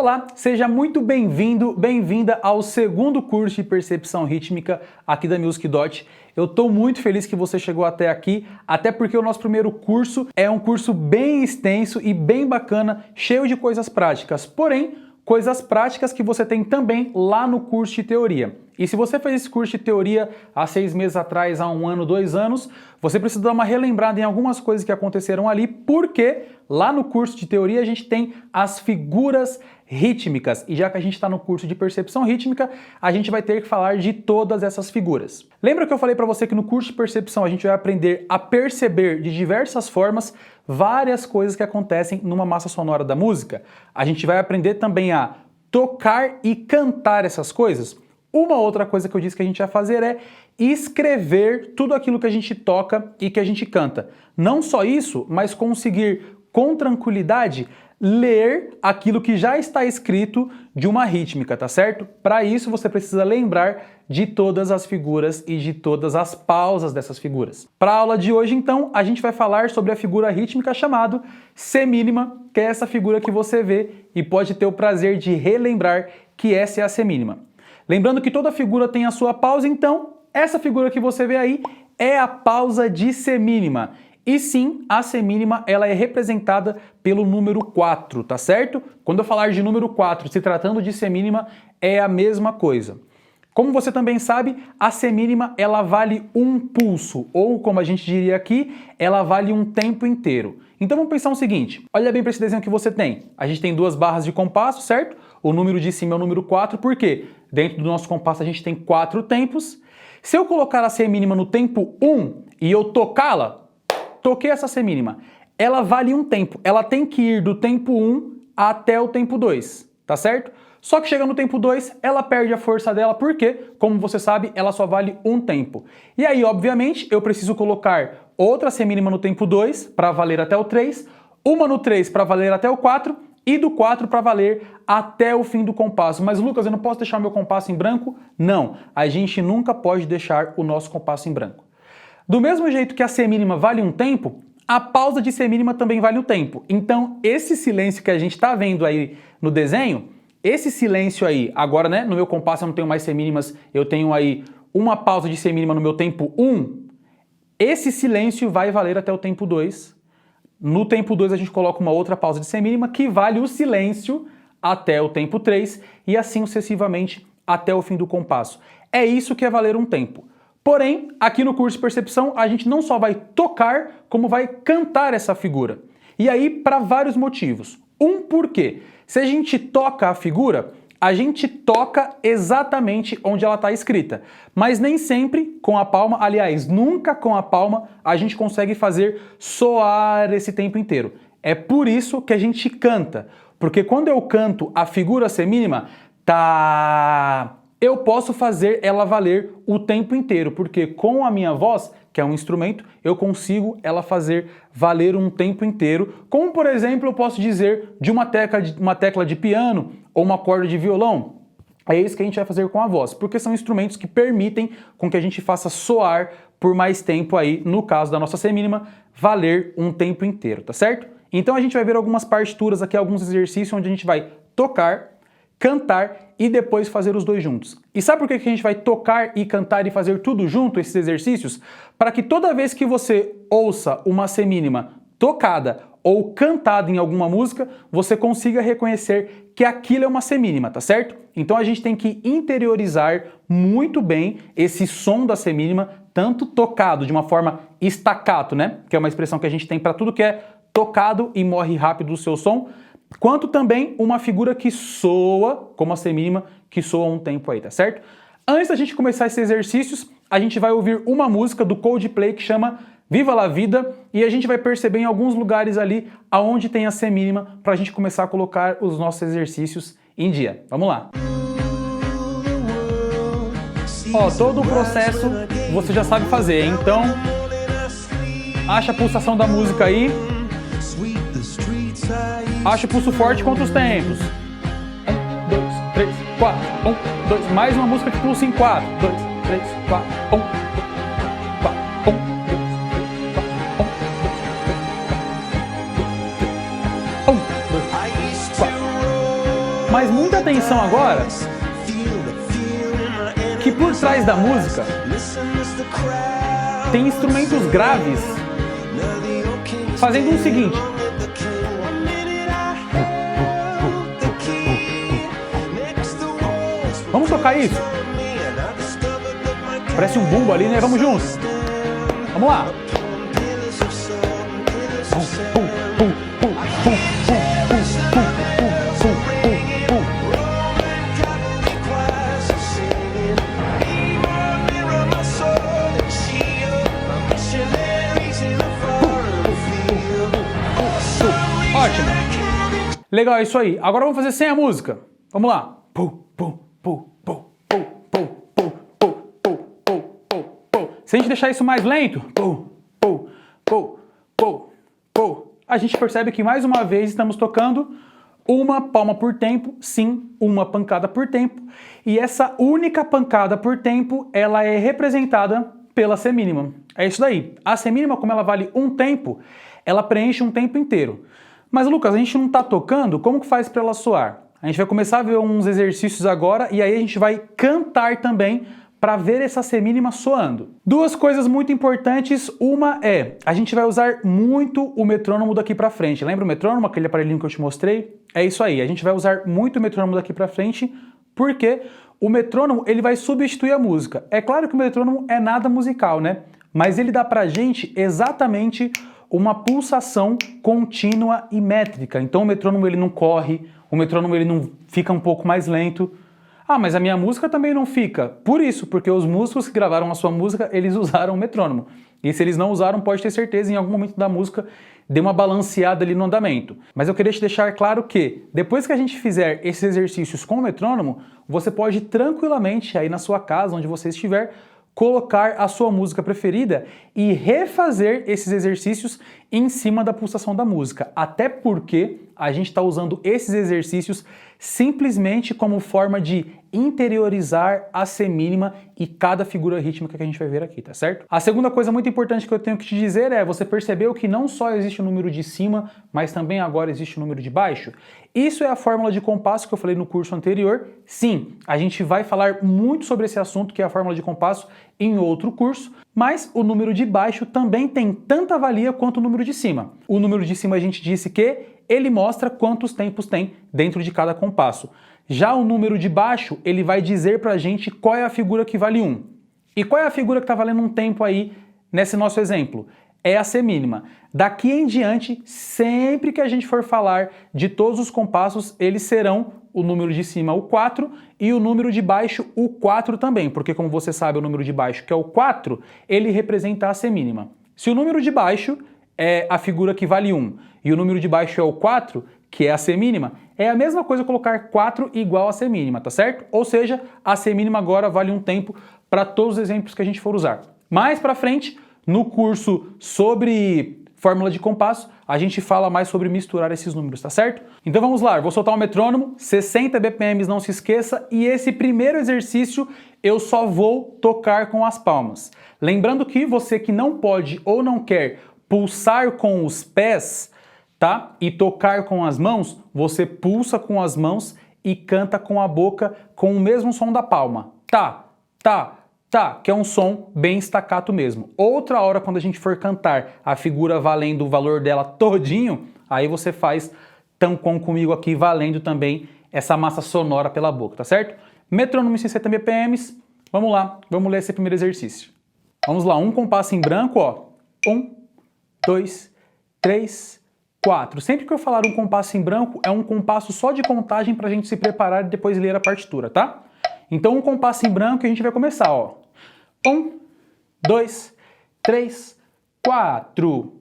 Olá, seja muito bem-vindo, bem-vinda ao segundo curso de percepção rítmica aqui da Music Dot. Eu estou muito feliz que você chegou até aqui, até porque o nosso primeiro curso é um curso bem extenso e bem bacana, cheio de coisas práticas, porém, coisas práticas que você tem também lá no curso de teoria. E se você fez esse curso de teoria há 6 meses atrás, há 1 ano, 2 anos, você precisa dar uma relembrada em algumas coisas que aconteceram ali, porque lá no curso de teoria a gente tem as figuras rítmicas. E já que a gente está no curso de percepção rítmica, a gente vai ter que falar de todas essas figuras. Lembra que eu falei para você que no curso de percepção a gente vai aprender a perceber de diversas formas várias coisas que acontecem numa massa sonora da música? A gente vai aprender também a tocar e cantar essas coisas. Uma outra coisa que eu disse que a gente vai fazer é escrever tudo aquilo que a gente toca e que a gente canta. Não só isso, mas conseguir com tranquilidade ler aquilo que já está escrito de uma rítmica, tá certo? Para isso você precisa lembrar de todas as figuras e de todas as pausas dessas figuras. Para a aula de hoje, então, a gente vai falar sobre a figura rítmica chamada semínima, que é essa figura que você vê e pode ter o prazer de relembrar que essa é a semínima. Lembrando que toda figura tem a sua pausa, então essa figura que você vê aí é a pausa de semínima. E sim, a semínima ela é representada pelo número 4, tá certo? Quando eu falar de número 4, se tratando de semínima, é a mesma coisa. Como você também sabe, a semínima ela vale um pulso, ou como a gente diria aqui, ela vale um tempo inteiro. Então vamos pensar o seguinte, olha bem para esse desenho que você tem. A gente tem 2 barras de compasso, certo? O número de cima é o número 4, por quê? Dentro do nosso compasso a gente tem 4 tempos. Se eu colocar a semínima no tempo 1 e eu tocá-la, toquei essa semínima, ela vale um tempo. Ela tem que ir do tempo 1 até o tempo 2, tá certo? Só que chega no tempo 2, ela perde a força dela, porque, como você sabe, ela só vale um tempo. E aí, obviamente, eu preciso colocar outra semínima no tempo 2 para valer até o 3, uma no 3 para valer até o 4 e do 4 para valer até o fim do compasso. Mas Lucas, eu não posso deixar meu compasso em branco? Não, a gente nunca pode deixar o nosso compasso em branco. Do mesmo jeito que a semínima vale um tempo, a pausa de semínima também vale um tempo. Então, esse silêncio que a gente está vendo aí no desenho, esse silêncio aí, agora, né, no meu compasso eu não tenho mais semínimas, eu tenho aí uma pausa de semínima no meu tempo 1, esse silêncio vai valer até o tempo 2. No tempo 2 a gente coloca uma outra pausa de semínima que vale o silêncio até o tempo 3 e assim sucessivamente até o fim do compasso. É isso que é valer um tempo. Porém, aqui no curso de percepção, a gente não só vai tocar, como vai cantar essa figura. E aí, para vários motivos. Um porquê. Se a gente toca a figura, a gente toca exatamente onde ela está escrita. Mas nem sempre com a palma, aliás, nunca com a palma, a gente consegue fazer soar esse tempo inteiro. É por isso que a gente canta. Porque quando eu canto a figura semínima, tá... eu posso fazer ela valer o tempo inteiro, porque com a minha voz, que é um instrumento, eu consigo ela fazer valer um tempo inteiro, como por exemplo eu posso dizer de uma tecla de piano ou uma corda de violão. É isso que a gente vai fazer com a voz, porque são instrumentos que permitem com que a gente faça soar por mais tempo aí, no caso da nossa semínima, valer um tempo inteiro, tá certo? Então a gente vai ver algumas partituras aqui, alguns exercícios onde a gente vai tocar, cantar e depois fazer os dois juntos. E sabe por que a gente vai tocar e cantar e fazer tudo junto, esses exercícios? Para que toda vez que você ouça uma semínima tocada ou cantada em alguma música, você consiga reconhecer que aquilo é uma semínima, tá certo? Então a gente tem que interiorizar muito bem esse som da semínima, tanto tocado de uma forma staccato, né? Que é uma expressão que a gente tem para tudo que é tocado e morre rápido o seu som, quanto também uma figura que soa, como a semínima, que soa um tempo aí, tá certo? Antes da gente começar esses exercícios, a gente vai ouvir uma música do Coldplay que chama Viva la Vida e a gente vai perceber em alguns lugares ali aonde tem a semínima para a gente começar a colocar os nossos exercícios em dia. Vamos lá! Ó, todo o processo você já sabe fazer, então acha a pulsação da música aí. Acha o pulso forte contra os tempos. 1, 2, 3, 4. 1, 2. Mais uma música de pulso em 4. 2, 3, 4. 1, 2, 4. 1, 2, 3, 4. 1, 2, 3, 4. 1, 2, 3, 4. Mas muita atenção agora, que por trás da música tem instrumentos graves fazendo o seguinte. Vamos tocar isso? Parece um bumbo ali, né? Vamos juntos. Vamos lá. Ótimo. Legal, é isso aí. Agora vamos fazer sem a música. Vamos lá. Se a gente deixar isso mais lento, a gente percebe que mais uma vez estamos tocando uma palma por tempo, sim, uma pancada por tempo, e essa única pancada por tempo, ela é representada pela semínima. É isso daí. A semínima, como ela vale um tempo, ela preenche um tempo inteiro. Mas, Lucas, a gente não está tocando, como que faz para ela soar? A gente vai começar a ver uns exercícios agora, e aí a gente vai cantar também para ver essa semínima soando. Duas coisas muito importantes, uma é, a gente vai usar muito o metrônomo daqui para frente. Lembra o metrônomo, aquele aparelhinho que eu te mostrei? É isso aí, a gente vai usar muito o metrônomo daqui para frente, porque o metrônomo ele vai substituir a música. É claro que o metrônomo é nada musical, né? Mas ele dá pra gente exatamente uma pulsação contínua e métrica. Então o metrônomo ele não corre, o metrônomo ele não fica um pouco mais lento. Ah, mas a minha música também não fica. Por isso, porque os músicos que gravaram a sua música, eles usaram o metrônomo. E se eles não usaram, pode ter certeza, em algum momento da música, dê uma balanceada ali no andamento. Mas eu queria te deixar claro que, depois que a gente fizer esses exercícios com o metrônomo, você pode tranquilamente, aí na sua casa, onde você estiver, colocar a sua música preferida e refazer esses exercícios em cima da pulsação da música. Até porque a gente está usando esses exercícios simplesmente como forma de interiorizar a semínima e cada figura rítmica que a gente vai ver aqui, tá certo? A segunda coisa muito importante que eu tenho que te dizer é, você percebeu que não só existe o número de cima, mas também agora existe o número de baixo? Isso é a fórmula de compasso que eu falei no curso anterior. Sim, a gente vai falar muito sobre esse assunto, que é a fórmula de compasso, em outro curso, mas o número de baixo também tem tanta valia quanto o número de cima. O número de cima a gente disse que ele mostra quantos tempos tem dentro de cada compasso. Já o número de baixo, ele vai dizer pra gente qual é a figura que vale 1. E qual é a figura que está valendo um tempo aí nesse nosso exemplo? É a semínima. Daqui em diante, sempre que a gente for falar de todos os compassos, eles serão o número de cima, o 4, e o número de baixo, o 4 também, porque como você sabe, o número de baixo, que é o 4, ele representa a semínima. Se o número de baixo é a figura que vale 1, e o número de baixo é o 4, que é a semínima, é a mesma coisa colocar 4 igual a semínima, tá certo? Ou seja, a semínima agora vale um tempo para todos os exemplos que a gente for usar. Mais para frente, no curso sobre fórmula de compasso, a gente fala mais sobre misturar esses números, tá certo? Então vamos lá, eu vou soltar o metrônomo, 60 BPMs, não se esqueça, e esse primeiro exercício eu só vou tocar com as palmas. Lembrando que você que não pode ou não quer pulsar com os pés, tá? E tocar com as mãos, você pulsa com as mãos e canta com a boca com o mesmo som da palma. Tá, tá, tá, que é um som bem staccato mesmo. Outra hora, quando a gente for cantar a figura valendo o valor dela todinho, aí você faz tampão comigo aqui, valendo também essa massa sonora pela boca, tá certo? Metrônomo em 60 BPMs, vamos lá, vamos ler esse primeiro exercício. Vamos lá, um compasso em branco, ó. 1, 2, 3, 4. Sempre que eu falar um compasso em branco, é um compasso só de contagem pra gente se preparar e depois ler a partitura, tá? Então um compasso em branco e a gente vai começar, ó. 1, 2, 3, 4.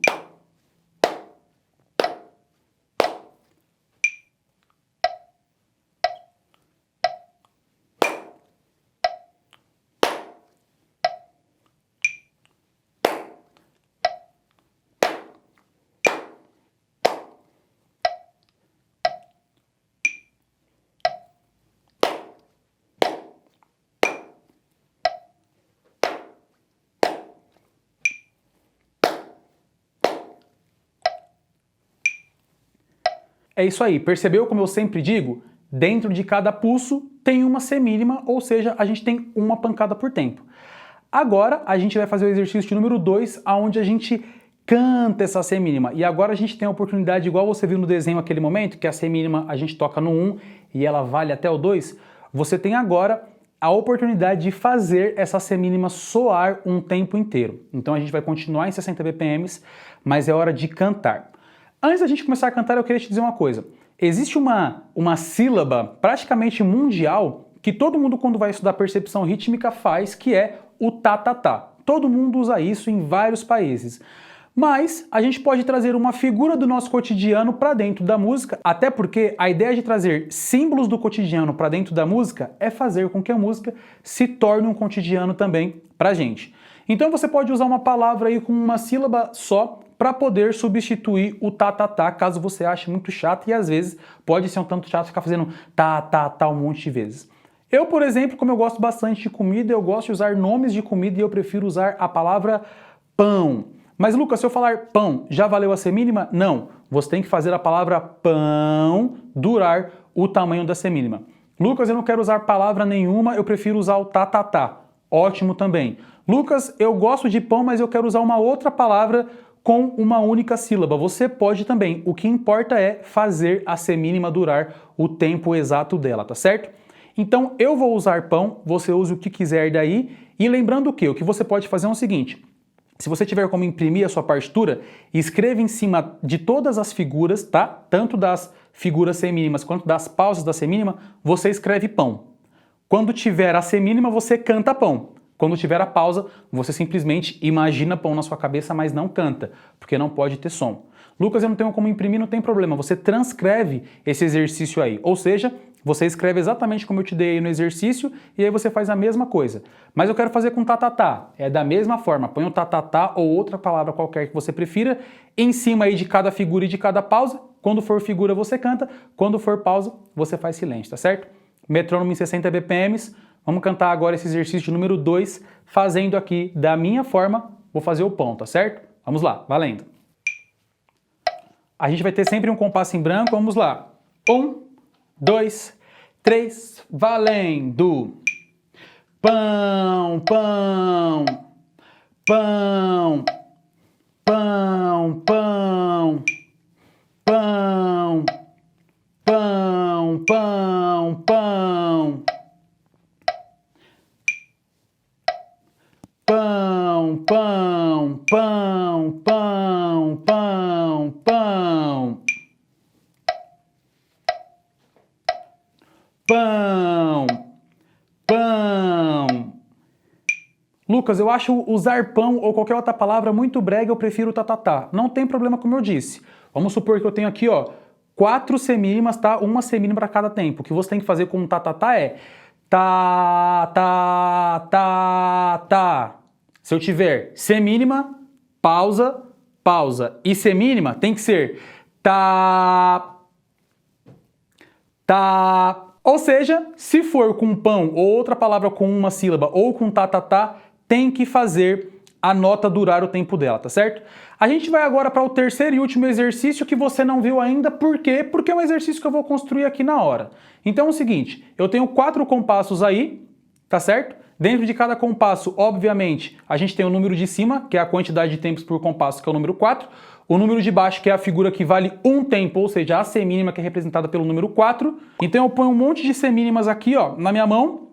É isso aí, percebeu como eu sempre digo? dentro de cada pulso tem uma semínima, ou seja, a gente tem uma pancada por tempo. Agora a gente vai fazer o exercício de número 2, onde a gente canta essa semínima. E agora a gente tem a oportunidade, igual você viu no desenho naquele momento, que a semínima a gente toca no 1 e ela vale até o 2. Você tem agora a oportunidade de fazer essa semínima soar um tempo inteiro. Então a gente vai continuar em 60 BPM, mas é hora de cantar. Antes da gente começar a cantar, eu queria te dizer uma coisa. Existe uma sílaba praticamente mundial que todo mundo, quando vai estudar percepção rítmica, faz, que é o tá-tá-tá. Todo mundo usa isso em vários países. Mas a gente pode trazer uma figura do nosso cotidiano para dentro da música, até porque a ideia de trazer símbolos do cotidiano para dentro da música é fazer com que a música se torne um cotidiano também pra gente. Então você pode usar uma palavra aí com uma sílaba só para poder substituir o tá-tá-tá, caso você ache muito chato, e às vezes pode ser um tanto chato ficar fazendo tá-tá-tá um monte de vezes. Eu, por exemplo, como eu gosto bastante de comida, eu gosto de usar nomes de comida e eu prefiro usar a palavra pão. Mas Lucas, se eu falar pão, já valeu a semínima? Não. Você tem que fazer a palavra pão durar o tamanho da semínima. Lucas, eu não quero usar palavra nenhuma, eu prefiro usar o tá-tá-tá. Ótimo também. Lucas, eu gosto de pão, mas eu quero usar uma outra palavra com uma única sílaba. Você pode também. O que importa é fazer a semínima durar o tempo exato dela, tá certo? Então eu vou usar pão, você use o que quiser daí. E lembrando o que você pode fazer é o seguinte. Se você tiver como imprimir a sua partitura, escreva em cima de todas as figuras, tá? Tanto das figuras semínimas quanto das pausas da semínima, você escreve pão. Quando tiver a semínima, você canta pão. Quando tiver a pausa, você simplesmente imagina pão na sua cabeça, mas não canta, porque não pode ter som. Lucas, eu não tenho como imprimir, não tem problema. Você transcreve esse exercício aí. Ou seja, você escreve exatamente como eu te dei aí no exercício e aí você faz a mesma coisa. Mas eu quero fazer com tá-tá-tá. É da mesma forma. Põe o tá-tá-tá ou outra palavra qualquer que você prefira em cima aí de cada figura e de cada pausa. Quando for figura, você canta. Quando for pausa, você faz silêncio, tá certo? Metrônomo em 60 BPM. Vamos cantar agora esse exercício de número 2, fazendo aqui da minha forma. Vou fazer o pão, tá certo? Vamos lá, valendo. A gente vai ter sempre um compasso em branco, vamos lá. 1, 2, 3, valendo! Pão, pão, pão, pão, pão, pão, pão, pão, pão, pão, pão, pão, pão, pão, pão. Pão, pão. Lucas, eu acho usar pão ou qualquer outra palavra muito brega, eu prefiro tá-tá-tá. Não tem problema, como eu disse. Vamos supor que eu tenho aqui, ó, 4 semínimas, tá? Uma semínima para cada tempo. O que você tem que fazer com tá-tá-tá é tá, tá, tá, tá. Se eu tiver semínima, pausa, pausa. E semínima tem que ser tá, tá. Ou seja, se for com pão ou outra palavra com uma sílaba ou com tá-tá-tá, tem que fazer a nota durar o tempo dela, tá certo? A gente vai agora para o terceiro e último exercício que você não viu ainda. Por quê? Porque é um exercício que eu vou construir aqui na hora. Então é o seguinte, eu tenho 4 compassos aí, tá certo? Dentro de cada compasso, obviamente, a gente tem o número de cima, que é a quantidade de tempos por compasso, que é o número 4. O número de baixo, que é a figura que vale um tempo, ou seja, a semínima, que é representada pelo número 4. Então eu ponho um monte de semínimas aqui, ó, na minha mão,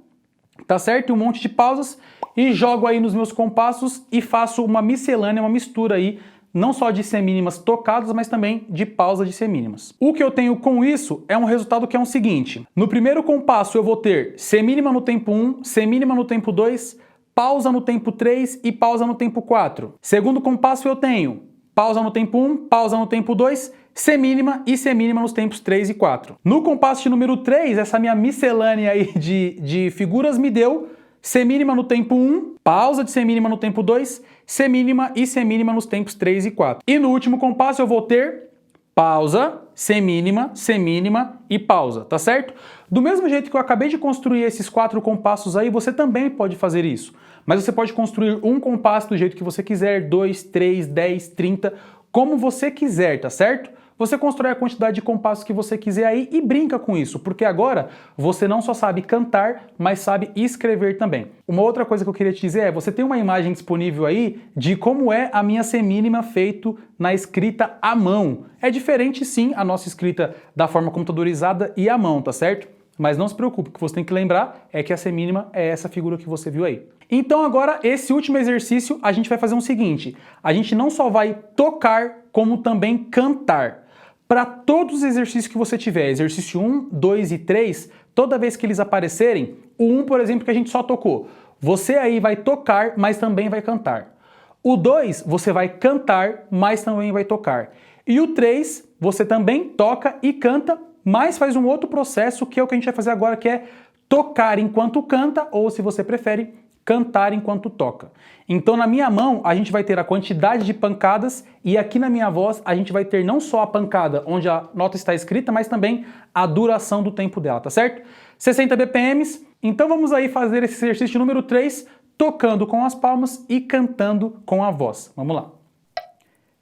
tá certo? E um monte de pausas, e jogo aí nos meus compassos e faço uma miscelânea, uma mistura aí, não só de semínimas tocadas, mas também de pausa de semínimas. O que eu tenho com isso é um resultado que é o seguinte. No primeiro compasso eu vou ter semínima no tempo 1, semínima no tempo 2, pausa no tempo 3 e pausa no tempo 4. Segundo compasso eu tenho pausa no tempo 1, pausa no tempo 2, semínima e semínima nos tempos 3 e 4. No compasso de número 3, essa minha miscelânea aí de figuras me deu semínima no tempo 1, pausa de semínima no tempo 2, semínima e semínima nos tempos 3 e 4. E no último compasso eu vou ter pausa, semínima, semínima e pausa, tá certo? Do mesmo jeito que eu acabei de construir esses 4 compassos aí, você também pode fazer isso. Mas você pode construir um compasso do jeito que você quiser, 2, 3, 10, 30, como você quiser, tá certo? você constrói a quantidade de compassos que você quiser aí e brinca com isso, porque agora você não só sabe cantar, mas sabe escrever também. Uma outra coisa que eu queria te dizer é, você tem uma imagem disponível aí de como é a minha semínima feito na escrita à mão. É diferente sim a nossa escrita da forma computadorizada e à mão, tá certo? Mas não se preocupe, o que você tem que lembrar é que a semínima é essa figura que você viu aí. Então agora, esse último exercício, a gente vai fazer o seguinte, a gente não só vai tocar, como também cantar. Para todos os exercícios que você tiver, exercício 1, 2 e 3, toda vez que eles aparecerem, o 1, por exemplo, que a gente só tocou, você aí vai tocar, mas também vai cantar. O 2, você vai cantar, mas também vai tocar. E o 3, você também toca e canta, mas faz um outro processo que é o que a gente vai fazer agora, que é tocar enquanto canta, ou se você prefere, cantar enquanto toca. Então na minha mão a gente vai ter a quantidade de pancadas e aqui na minha voz a gente vai ter não só a pancada onde a nota está escrita, mas também a duração do tempo dela, tá certo? 60 BPMs. Então vamos aí fazer esse exercício número 3, tocando com as palmas e cantando com a voz. Vamos lá.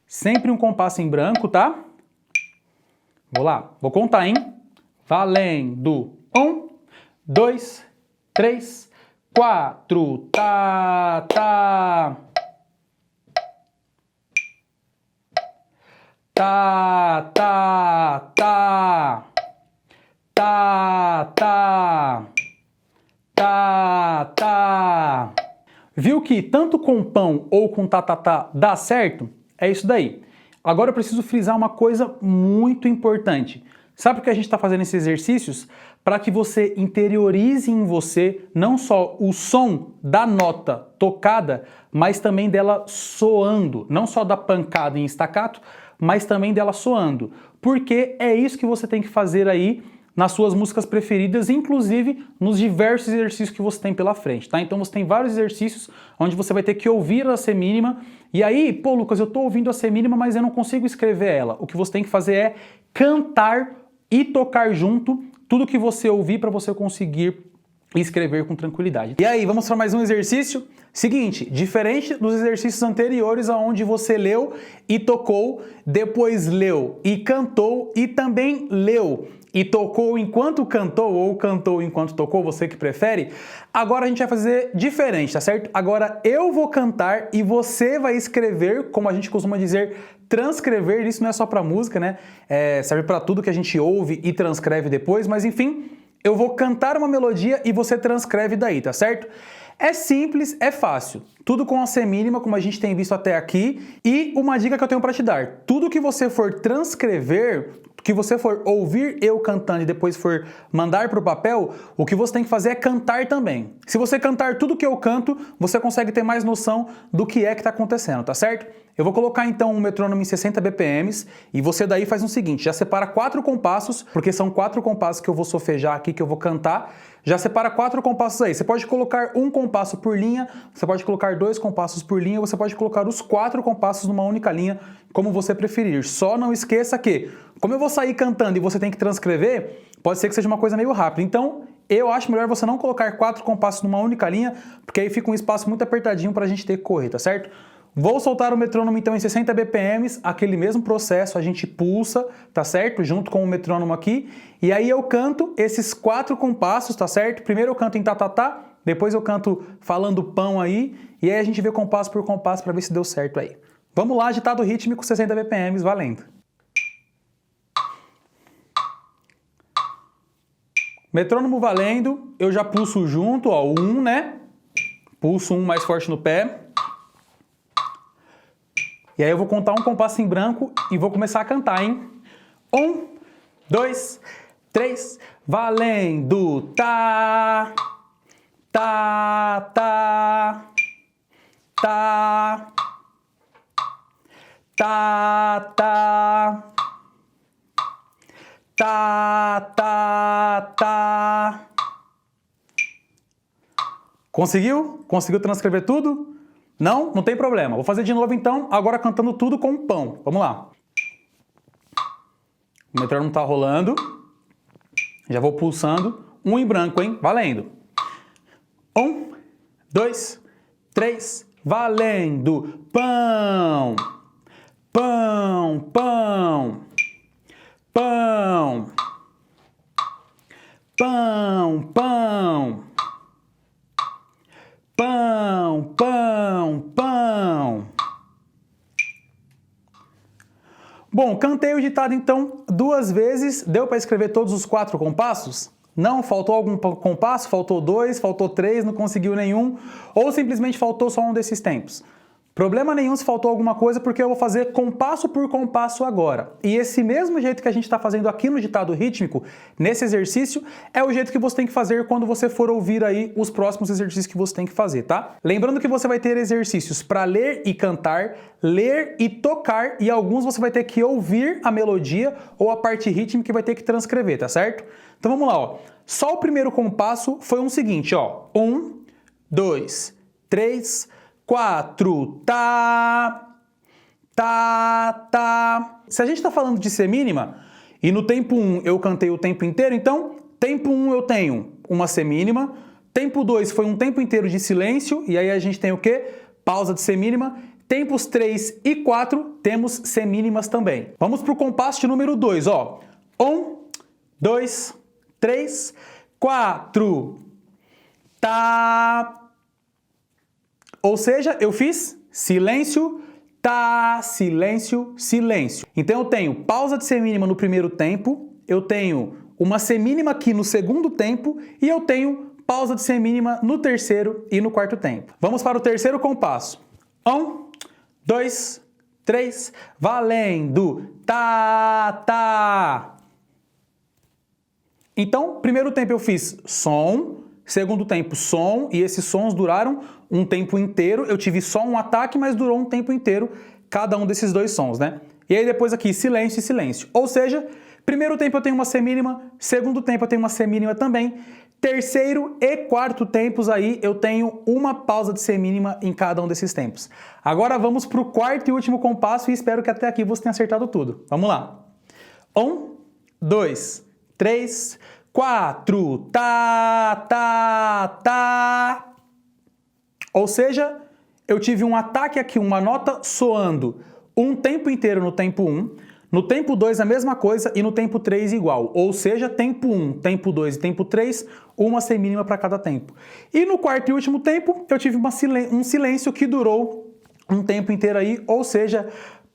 Sempre um compasso em branco, tá? Vou lá, vou contar, hein? Valendo! 1, 2, 3, 4, tá, tá. Tá, tá, tá. Tá, tá. Tá, tá. Viu que tanto com pão ou com tá, tá, tá dá certo? É isso daí. Agora eu preciso frisar uma coisa muito importante. Sabe por que a gente está fazendo esses exercícios? Para que você interiorize em você não só o som da nota tocada, mas também dela soando. Não só da pancada em staccato, mas também dela soando. Porque é isso que você tem que fazer aí nas suas músicas preferidas, inclusive nos diversos exercícios que você tem pela frente, tá? Então você tem vários exercícios onde você vai ter que ouvir a semínima, e aí, pô, Lucas, eu tô ouvindo a semínima, mas eu não consigo escrever ela. O que você tem que fazer é cantar e tocar junto tudo que você ouvir para você conseguir escrever com tranquilidade. E aí, vamos para mais um exercício? Seguinte, diferente dos exercícios anteriores onde você leu e tocou, depois leu e cantou e também leu e tocou enquanto cantou ou cantou enquanto tocou, você que prefere, agora a gente vai fazer diferente, tá certo? Agora eu vou cantar e você vai escrever, como a gente costuma dizer, transcrever. Isso não é só para música, né? Serve para tudo que a gente ouve e transcreve depois, mas enfim, eu vou cantar uma melodia e você transcreve daí, tá certo? É simples, é fácil. Tudo com a semínima, como a gente tem visto até aqui. E uma dica que eu tenho para te dar. Tudo que você for transcrever, que você for ouvir eu cantando e depois for mandar para o papel, o que você tem que fazer é cantar também. Se você cantar tudo que eu canto, você consegue ter mais noção do que é que está acontecendo, tá certo? Eu vou colocar então um metrônomo em 60 BPMs e você daí faz o seguinte, já separa 4 compassos, porque são 4 compassos que eu vou solfejar aqui, que eu vou cantar. Já separa 4 compassos aí. Você pode colocar um compasso por linha, você pode colocar 2 compassos por linha, você pode colocar os 4 compassos numa única linha, como você preferir. Só não esqueça que, como eu vou sair cantando e você tem que transcrever, pode ser que seja uma coisa meio rápida. Então, eu acho melhor você não colocar 4 compassos numa única linha, porque aí fica um espaço muito apertadinho para a gente ter que correr, tá certo? Vou soltar o metrônomo então em 60 BPMs, aquele mesmo processo, a gente pulsa, tá certo? Junto com o metrônomo aqui. E aí eu canto esses 4 compassos, tá certo? Primeiro eu canto em tá-tá-tá, depois eu canto falando pão aí, e aí a gente vê compasso por compasso para ver se deu certo aí. Vamos lá, ditado rítmico 60 BPMs, valendo. Metrônomo valendo, eu já pulso junto, ó, o 1, né? Pulso 1 mais forte no pé. E aí eu vou contar um compasso em branco e vou começar a cantar, hein? 1, 2, 3, valendo! Tá, tá, tá, tá, tá, tá, tá, tá, tá. Conseguiu? Conseguiu transcrever tudo? Não? Não tem problema. Vou fazer de novo então, agora cantando tudo com um pão. Vamos lá. O metrônomo tá rolando. Já vou pulsando. 1 em branco, hein? Valendo. 1, 2, 3, valendo. Pão, pão, pão. Bom, cantei o ditado então 2 vezes, deu para escrever todos os 4 compassos? Não? Faltou algum compasso? Faltou 2? Faltou 3? Não conseguiu nenhum? Ou simplesmente faltou só um desses tempos? Problema nenhum se faltou alguma coisa, porque eu vou fazer compasso por compasso agora. E esse mesmo jeito que a gente está fazendo aqui no ditado rítmico, nesse exercício, é o jeito que você tem que fazer quando você for ouvir aí os próximos exercícios que você tem que fazer, tá? Lembrando que você vai ter exercícios para ler e cantar, ler e tocar, e alguns você vai ter que ouvir a melodia ou a parte rítmica e vai ter que transcrever, tá certo? Então vamos lá, ó. Só o primeiro compasso foi o seguinte, ó. 1, 2, 3, 4, tá, tá, tá. Se a gente está falando de semínima, e no tempo 1 eu cantei o tempo inteiro, então, tempo 1 eu tenho uma semínima, tempo 2 foi um tempo inteiro de silêncio, e aí a gente tem o quê? Pausa de semínima. Tempos 3 e 4 temos semínimas também. Vamos para o compasso de número 2, ó. 1, 2, 3, 4, tá. Ou seja, eu fiz silêncio, tá, silêncio, silêncio. Então eu tenho pausa de semínima no primeiro tempo, eu tenho uma semínima aqui no segundo tempo e eu tenho pausa de semínima no terceiro e no quarto tempo. Vamos para o terceiro compasso. 1, 2, 3, valendo, tá, tá. Então, primeiro tempo eu fiz som, segundo tempo som, e esses sons duraram um tempo inteiro. Eu tive só um ataque, mas durou um tempo inteiro cada um desses 2 sons, né? E aí depois aqui silêncio e silêncio. Ou seja, primeiro tempo eu tenho uma semínima, segundo tempo eu tenho uma semínima também, terceiro e quarto tempos aí eu tenho uma pausa de semínima em cada um desses tempos. Agora vamos para o quarto e último compasso e espero que até aqui você tenha acertado tudo. Vamos lá. 1, 2, 3, 4, tá, tá, tá. Ou seja, eu tive um ataque aqui, uma nota soando um tempo inteiro no tempo 1, no tempo 2 a mesma coisa e no tempo 3 igual. Ou seja, tempo 1, tempo 2 e tempo 3, uma semínima para cada tempo. E no quarto e último tempo, eu tive um silêncio que durou um tempo inteiro aí, ou seja,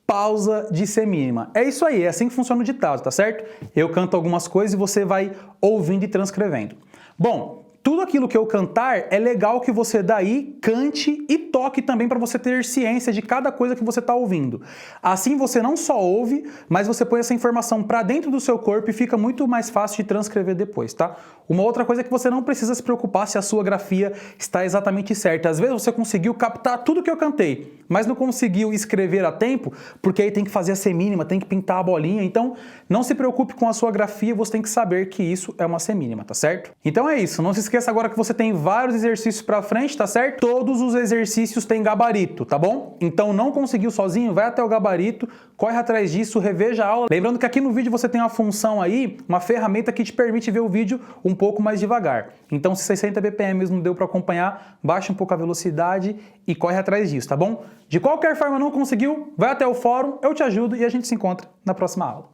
pausa de semínima. É isso aí, é assim que funciona o ditado, tá certo? Eu canto algumas coisas e você vai ouvindo e transcrevendo. Bom, tudo aquilo que eu cantar é legal que você daí cante e toque também para você ter ciência de cada coisa que você está ouvindo. Assim você não só ouve, mas você põe essa informação para dentro do seu corpo e fica muito mais fácil de transcrever depois, tá? Uma outra coisa é que você não precisa se preocupar se a sua grafia está exatamente certa. Às vezes você conseguiu captar tudo que eu cantei, mas não conseguiu escrever a tempo, porque aí tem que fazer a semínima, tem que pintar a bolinha. Então, não se preocupe com a sua grafia, você tem que saber que isso é uma semínima, tá certo? Então é isso, não se esqueça agora que você tem vários exercícios pra frente, tá certo? Todos os exercícios têm gabarito, tá bom? Então não conseguiu sozinho, vai até o gabarito, corre atrás disso, reveja a aula. Lembrando que aqui no vídeo você tem uma função aí, uma ferramenta que te permite ver o vídeo um pouco mais devagar. Então se 60 bpm não deu pra acompanhar, baixa um pouco a velocidade e corre atrás disso, tá bom? De qualquer forma não conseguiu, vai até o fórum, eu te ajudo e a gente se encontra na próxima aula.